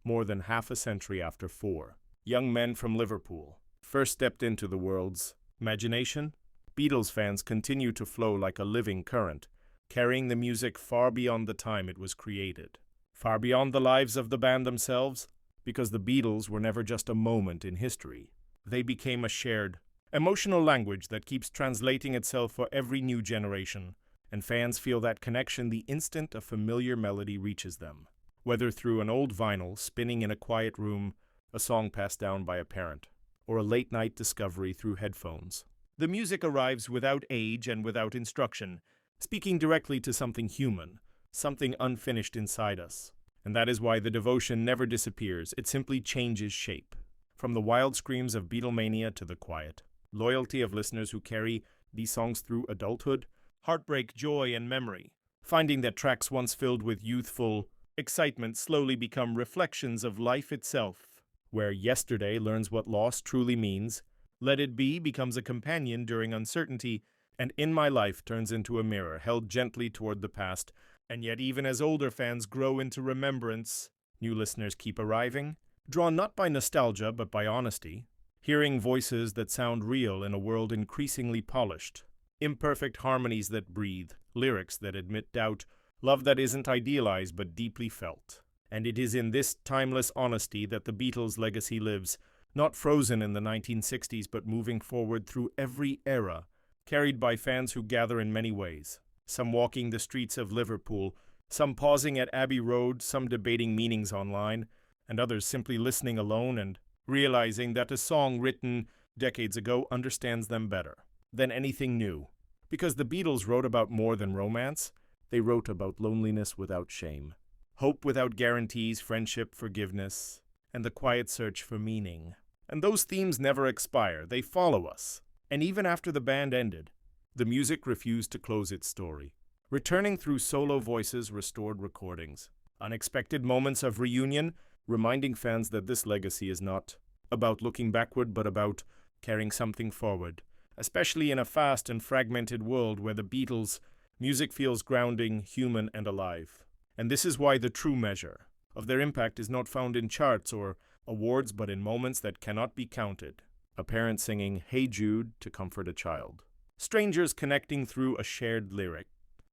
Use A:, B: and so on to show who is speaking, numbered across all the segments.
A: more than half a century after four young men from Liverpool first stepped into the world's imagination, Beatles fans continue to flow like a living current, carrying the music far beyond the time it was created, far beyond the lives of the band themselves, because the Beatles were never just a moment in history. They became a shared, emotional language that keeps translating itself for every new generation, and fans feel that connection the instant a familiar melody reaches them, whether through an old vinyl spinning in a quiet room, a song passed down by a parent, or a late-night discovery through headphones. The music arrives without age and without instruction, speaking directly to something human, something unfinished inside us. And that is why the devotion never disappears, it simply changes shape. From the wild screams of Beatlemania to the quiet loyalty of listeners who carry these songs through adulthood, heartbreak, joy, and memory, finding that tracks once filled with youthful excitement slowly become reflections of life itself. Where yesterday learns what loss truly means, Let It Be becomes a companion during uncertainty, and In My Life turns into a mirror held gently toward the past. And yet even as older fans grow into remembrance, new listeners keep arriving, drawn not by nostalgia but by honesty, hearing voices that sound real in a world increasingly polished, imperfect harmonies that breathe, lyrics that admit doubt, love that isn't idealized but deeply felt. And it is in this timeless honesty that the Beatles' legacy lives, not frozen in the 1960s but moving forward through every era, carried by fans who gather in many ways. Some walking the streets of Liverpool, some pausing at Abbey Road, some debating meanings online, and others simply listening alone and realizing that a song written decades ago understands them better than anything new. Because the Beatles wrote about more than romance, they wrote about loneliness without shame, hope without guarantees, friendship, forgiveness, and the quiet search for meaning. And those themes never expire, they follow us. And even after the band ended, the music refused to close its story, returning through solo voices, restored recordings, unexpected moments of reunion, reminding fans that this legacy is not about looking backward but about carrying something forward, especially in a fast and fragmented world where the Beatles' music feels grounding, human, and alive. And this is why the true measure of their impact is not found in charts or awards but in moments that cannot be counted. A parent singing "Hey Jude" to comfort a child. Strangers connecting through a shared lyric.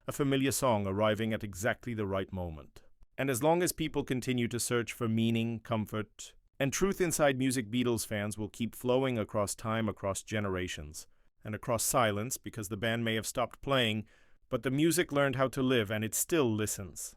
A: A familiar song arriving at exactly the right moment. And as long as people continue to search for meaning, comfort, and truth inside music, Beatles fans will keep flowing across time, across generations, and across silence, because the band may have stopped playing, but the music learned how to live and it still listens.